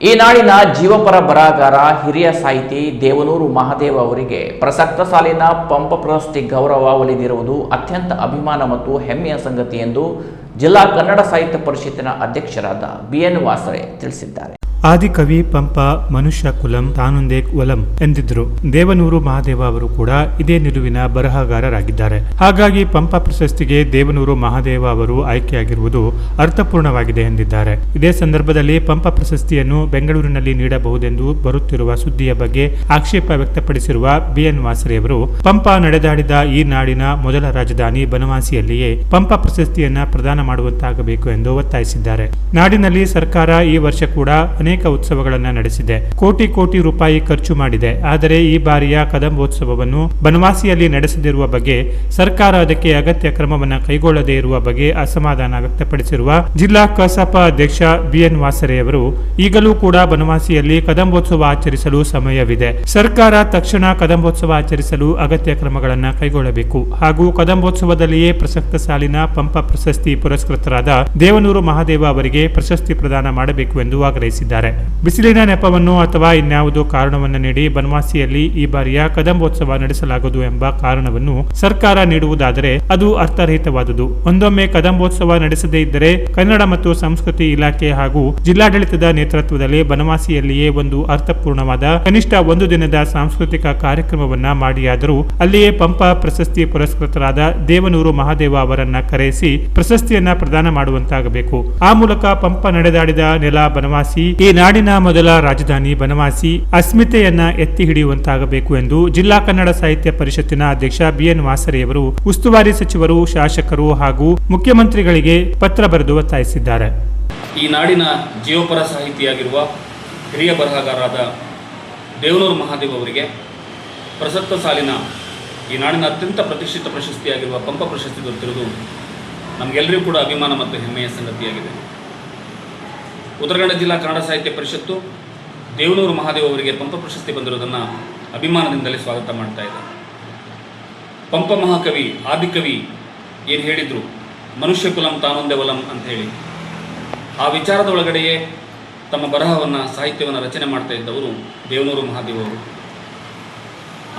ಈ ನಾಡಿನ ಜೀವಪರ ಬರಹಗಾರ ಹಿರಿಯ ಸಾಹಿತಿ ದೇವನೂರು ಮಹಾದೇವ ಅವರಿಗೆ ಪ್ರಸಕ್ತ ಸಾಲಿನ ಪಂಪ ಪ್ರಶಸ್ತಿ ಗೌರವ ಒಲಿದಿರುವುದು ಅತ್ಯಂತ ಅಭಿಮಾನ ಮತ್ತು ಹೆಮ್ಮೆಯ ಸಂಗತಿ ಎಂದು ಜಿಲ್ಲಾ ಕನ್ನಡ ಸಾಹಿತ್ಯ ಪರಿಷತ್ತಿನ ಅಧ್ಯಕ್ಷರಾದ ಬಿಎನ್ ವಾಸರೆ ತಿಳಿಸಿದ್ದಾರೆ. ಆದಿಕವಿ ಪಂಪ ಮನುಷ್ಯ ಕುಲಂ ತಾನೊಂದೇ ಒಲಂ ಎಂದಿದ್ರು. ದೇವನೂರು ಮಹಾದೇವ ಅವರು ಕೂಡ ಇದೇ ನಿಲುವಿನ ಬರಹಗಾರರಾಗಿದ್ದಾರೆ. ಹಾಗಾಗಿ ಪಂಪ ಪ್ರಶಸ್ತಿಗೆ ದೇವನೂರು ಮಹಾದೇವ ಅವರು ಆಯ್ಕೆಯಾಗಿರುವುದು ಅರ್ಥಪೂರ್ಣವಾಗಿದೆ ಎಂದಿದ್ದಾರೆ. ಇದೇ ಸಂದರ್ಭದಲ್ಲಿ ಪಂಪ ಪ್ರಶಸ್ತಿಯನ್ನು ಬೆಂಗಳೂರಿನಲ್ಲಿ ನೀಡಬಹುದೆಂದು ಬರುತ್ತಿರುವ ಸುದ್ದಿಯ ಬಗ್ಗೆ ಆಕ್ಷೇಪ ವ್ಯಕ್ತಪಡಿಸಿರುವ ಬಿಎನ್ ವಾಸರೆ ಅವರು ಪಂಪ ನಡೆದಾಡಿದ ಈ ನಾಡಿನ ಮೊದಲ ರಾಜಧಾನಿ ಬನವಾಸಿಯಲ್ಲಿಯೇ ಪಂಪ ಪ್ರಶಸ್ತಿಯನ್ನ ಪ್ರದಾನ ಮಾಡುವಂತಾಗಬೇಕು ಎಂದು ಒತ್ತಾಯಿಸಿದ್ದಾರೆ. ನಾಡಿನಲ್ಲಿ ಸರ್ಕಾರ ಈ ವರ್ಷ ಕೂಡ ಅನೇಕ ಉತ್ಸವಗಳನ್ನು ನಡೆಸಿದೆ, ಕೋಟಿ ರೂಪಾಯಿ ಖರ್ಚು ಮಾಡಿದೆ. ಆದರೆ ಈ ಬಾರಿಯ ಕದಂಬೋತ್ಸವವನ್ನು ಬನವಾಸಿಯಲ್ಲಿ ನಡೆಸದಿರುವ ಬಗ್ಗೆ ಸರ್ಕಾರ ಅದಕ್ಕೆ ಅಗತ್ಯ ಕ್ರಮವನ್ನು ಕೈಗೊಳ್ಳದೇ ಇರುವ ಬಗ್ಗೆ ಅಸಮಾಧಾನ ವ್ಯಕ್ತಪಡಿಸಿರುವ ಜಿಲ್ಲಾ ಕಸಾಪ ಅಧ್ಯಕ್ಷ ಬಿಎನ್ ವಾಸರೆ ಅವರು ಈಗಲೂ ಕೂಡ ಬನವಾಸಿಯಲ್ಲಿ ಕದಂಬೋತ್ಸವ ಆಚರಿಸಲು ಸಮಯವಿದೆ. ಸರ್ಕಾರ ತಕ್ಷಣ ಕದಂಬೋತ್ಸವ ಆಚರಿಸಲು ಅಗತ್ಯ ಕ್ರಮಗಳನ್ನು ಕೈಗೊಳ್ಳಬೇಕು ಹಾಗೂ ಕದಂಬೋತ್ಸವದಲ್ಲಿಯೇ ಪ್ರಸಕ್ತ ಸಾಲಿನ ಪಂಪ ಪ್ರಶಸ್ತಿ ಪುರಸ್ಕೃತರಾದ ದೇವನೂರು ಮಹಾದೇವ ಅವರಿಗೆ ಪ್ರಶಸ್ತಿ ಪ್ರದಾನ ಮಾಡಬೇಕು ಎಂದು ಆಗ್ರಹಿಸಿದ್ದಾರೆ. ಬಿಸಿಲಿನ ನೆಪವನ್ನು ಅಥವಾ ಇನ್ಯಾವುದೋ ಕಾರಣವನ್ನು ನೀಡಿ ಬನವಾಸಿಯಲ್ಲಿ ಈ ಬಾರಿಯ ಕದಂಬೋತ್ಸವ ನಡೆಸಲಾಗುವುದು ಎಂಬ ಕಾರಣವನ್ನು ಸರ್ಕಾರ ನೀಡುವುದಾದರೆ ಅದು ಅರ್ಥರಹಿತವಾದುದು. ಒಂದೊಮ್ಮೆ ಕದಂಬೋತ್ಸವ ನಡೆಸದೇ ಇದ್ದರೆ ಕನ್ನಡ ಮತ್ತು ಸಂಸ್ಕೃತಿ ಇಲಾಖೆ ಹಾಗೂ ಜಿಲ್ಲಾಡಳಿತದ ನೇತೃತ್ವದಲ್ಲಿ ಬನವಾಸಿಯಲ್ಲಿಯೇ ಒಂದು ಅರ್ಥಪೂರ್ಣವಾದ ಕನಿಷ್ಠ ಒಂದು ದಿನದ ಸಾಂಸ್ಕೃತಿಕ ಕಾರ್ಯಕ್ರಮವನ್ನ ಮಾಡಿಯಾದರೂ ಅಲ್ಲಿಯೇ ಪಂಪ ಪ್ರಶಸ್ತಿ ಪುರಸ್ಕೃತರಾದ ದೇವನೂರು ಮಹಾದೇವ ಅವರನ್ನ ಕರೆಸಿ ಪ್ರಶಸ್ತಿಯನ್ನ ಪ್ರದಾನ ಮಾಡುವಂತಾಗಬೇಕು. ಆ ಮೂಲಕ ಪಂಪ ನಡೆದಾಡಿದ ನೆಲ ಬನವಾಸಿ, ಈ ನಾಡಿನ ಮೊದಲ ರಾಜಧಾನಿ ಬನವಾಸಿ ಅಸ್ಮಿತೆಯನ್ನ ಎತ್ತಿ ಹಿಡಿಯುವಂತಾಗಬೇಕು ಎಂದು ಜಿಲ್ಲಾ ಕನ್ನಡ ಸಾಹಿತ್ಯ ಪರಿಷತ್ತಿನ ಅಧ್ಯಕ್ಷ ಬಿಎನ್ ವಾಸರೆಯವರು ಉಸ್ತುವಾರಿ ಸಚಿವರು, ಶಾಸಕರು ಹಾಗೂ ಮುಖ್ಯಮಂತ್ರಿಗಳಿಗೆ ಪತ್ರ ಬರೆದು ಒತ್ತಾಯಿಸಿದ್ದಾರೆ. ಈ ನಾಡಿನ ಜೀವಪರ ಸಾಹಿತಿಯಾಗಿರುವ ಹಿರಿಯ ಬರಹಗಾರರಾದ ದೇವನೂರು ಮಹಾದೇವ್ ಅವರಿಗೆ ಪ್ರಸಕ್ತ ಸಾಲಿನ ಈ ನಾಡಿನ ಅತ್ಯಂತ ಪ್ರತಿಷ್ಠಿತ ಪ್ರಶಸ್ತಿಯಾಗಿರುವ ಪಂಪ ಪ್ರಶಸ್ತಿ ದೊರೆತಿರುವುದು ನಮಗೆಲ್ಲರಿಗೂ ಕೂಡ ಅಭಿಮಾನ ಮತ್ತು ಹೆಮ್ಮೆಯ ಸಂಗತಿಯಾಗಿದೆ. ಉತ್ತರ ಕನ್ನಡ ಜಿಲ್ಲಾ ಕನ್ನಡ ಸಾಹಿತ್ಯ ಪರಿಷತ್ತು ದೇವನೂರು ಮಹಾದೇವ್ ಅವರಿಗೆ ಪಂಪ ಪ್ರಶಸ್ತಿ ಬಂದಿರೋದನ್ನು ಅಭಿಮಾನದಿಂದಲೇ ಸ್ವಾಗತ ಮಾಡ್ತಾ ಇದೆ. ಪಂಪ ಮಹಾಕವಿ ಆದಿಕವಿ ಏನು ಹೇಳಿದರು, ಮನುಷ್ಯ ಕುಲಂ ತಾನೊಂದೇ ಒಲಂ ಅಂತ ಹೇಳಿ, ಆ ವಿಚಾರದ ಒಳಗಡೆಯೇ ತಮ್ಮ ಬರಹವನ್ನು ಸಾಹಿತ್ಯವನ್ನು ರಚನೆ ಮಾಡ್ತಾ ಇದ್ದವರು ದೇವನೂರು ಮಹಾದೇವ್ ಅವರು.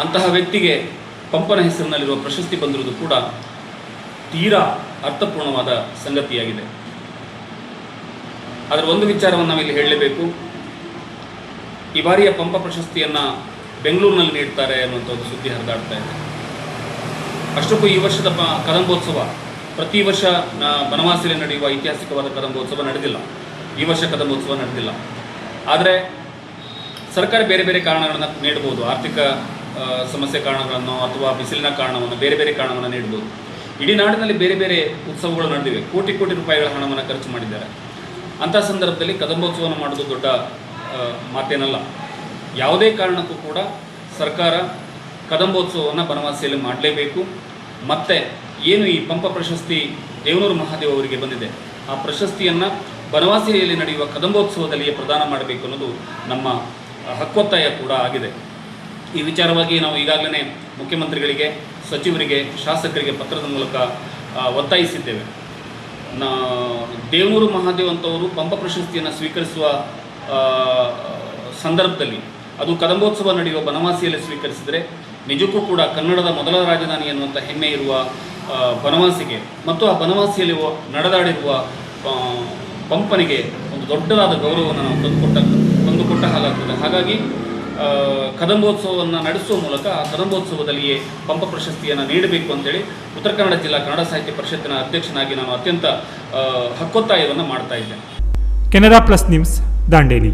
ಅಂತಹ ವ್ಯಕ್ತಿಗೆ ಪಂಪನ ಹೆಸರಿನಲ್ಲಿರುವ ಪ್ರಶಸ್ತಿ ಬಂದಿರುವುದು ಕೂಡ ತೀರಾ ಅರ್ಥಪೂರ್ಣವಾದ ಸಂಗತಿಯಾಗಿದೆ. ಅದರ ಒಂದು ವಿಚಾರವನ್ನು ನಾವಿಲ್ಲಿ ಹೇಳಲೇಬೇಕು. ಈ ಬಾರಿಯ ಪಂಪ ಪ್ರಶಸ್ತಿಯನ್ನು ಬೆಂಗಳೂರಿನಲ್ಲಿ ನೀಡ್ತಾರೆ ಅನ್ನುವಂಥ ಒಂದು ಸುದ್ದಿ ಹರಿದಾಡ್ತಾ ಇದೆ. ಅಷ್ಟಕ್ಕೂ ಈ ವರ್ಷದ ಕದಂಬೋತ್ಸವ ಪ್ರತಿ ವರ್ಷ ಬನವಾಸಿಯಲ್ಲಿ ನಡೆಯುವ ಐತಿಹಾಸಿಕವಾದ ಕದಂಬೋತ್ಸವ ನಡೆದಿಲ್ಲ. ಈ ವರ್ಷ ಕದಂಬೋತ್ಸವ ನಡೆದಿಲ್ಲ. ಆದರೆ ಸರ್ಕಾರ ಬೇರೆ ಬೇರೆ ಕಾರಣಗಳನ್ನು ನೀಡಬಹುದು. ಆರ್ಥಿಕ ಸಮಸ್ಯೆ ಕಾರಣಗಳನ್ನು ಅಥವಾ ಬಿಸಿಲಿನ ಕಾರಣವನ್ನು, ಬೇರೆ ಬೇರೆ ಕಾರಣವನ್ನು ನೀಡಬಹುದು. ಇಡೀ ನಾಡಿನಲ್ಲಿ ಬೇರೆ ಬೇರೆ ಉತ್ಸವಗಳು ನಡೆದಿವೆ. ಕೋಟಿ ರೂಪಾಯಿಗಳ ಹಣವನ್ನು ಖರ್ಚು ಮಾಡಿದ್ದಾರೆ. ಅಂಥ ಸಂದರ್ಭದಲ್ಲಿ ಕದಂಬೋತ್ಸವವನ್ನು ಮಾಡೋದು ದೊಡ್ಡ ಮಾತೇನಲ್ಲ. ಯಾವುದೇ ಕಾರಣಕ್ಕೂ ಕೂಡ ಸರ್ಕಾರ ಕದಂಬೋತ್ಸವವನ್ನು ಬನವಾಸಿಯಲ್ಲಿ ಮಾಡಲೇಬೇಕು. ಮತ್ತು ಏನು ಈ ಪಂಪ ಪ್ರಶಸ್ತಿ ದೇವನೂರು ಮಹಾದೇವ್ ಅವರಿಗೆ ಬಂದಿದೆ, ಆ ಪ್ರಶಸ್ತಿಯನ್ನು ಬನವಾಸಿಯಲ್ಲಿ ನಡೆಯುವ ಕದಂಬೋತ್ಸವದಲ್ಲಿಯೇ ಪ್ರದಾನ ಮಾಡಬೇಕು ಅನ್ನೋದು ನಮ್ಮ ಹಕ್ಕೊತ್ತಾಯ ಕೂಡ ಆಗಿದೆ. ಈ ವಿಚಾರವಾಗಿ ನಾವು ಈಗಾಗಲೇ ಮುಖ್ಯಮಂತ್ರಿಗಳಿಗೆ, ಸಚಿವರಿಗೆ, ಶಾಸಕರಿಗೆ ಪತ್ರದ ಮೂಲಕ ಒತ್ತಾಯಿಸಿದ್ದೇವೆ. ದೇವನೂರು ಮಹಾದೇವ್ ಅಂತವರು ಪಂಪ ಪ್ರಶಸ್ತಿಯನ್ನು ಸ್ವೀಕರಿಸುವ ಸಂದರ್ಭದಲ್ಲಿ ಅದು ಕದಂಬೋತ್ಸವ ನಡೆಯುವ ಬನವಾಸಿಯಲ್ಲಿ ಸ್ವೀಕರಿಸಿದರೆ ನಿಜಕ್ಕೂ ಕೂಡ ಕನ್ನಡದ ಮೊದಲ ರಾಜಧಾನಿ ಎನ್ನುವಂಥ ಹೆಮ್ಮೆ ಇರುವ ಬನವಾಸಿಗೆ ಮತ್ತು ಆ ಬನವಾಸಿಯಲ್ಲಿ ನಡೆದಾಡಿರುವ ಪಂಪನಿಗೆ ಒಂದು ದೊಡ್ಡದಾದ ಗೌರವವನ್ನು ನಾವು ತಂದುಕೊಟ್ಟ ಹಾಗಾಗ್ತದೆ. ಹಾಗಾಗಿ ಕದಂಬೋತ್ಸವವನ್ನು ನಡೆಸುವ ಮೂಲಕ ಆ ಕದಂಬೋತ್ಸವದಲ್ಲಿಯೇ ಪಂಪ ಪ್ರಶಸ್ತಿಯನ್ನು ನೀಡಬೇಕು ಅಂತೇಳಿ ಉತ್ತರ ಕನ್ನಡ ಜಿಲ್ಲಾ ಕನ್ನಡ ಸಾಹಿತ್ಯ ಪರಿಷತ್ತಿನ ಅಧ್ಯಕ್ಷನಾಗಿ ನಾನು ಅತ್ಯಂತ ಹಕ್ಕೊತ್ತಾಯವನ್ನು ಮಾಡ್ತಾ ಇದ್ದೇನೆ. Canara plus news, Dandeli.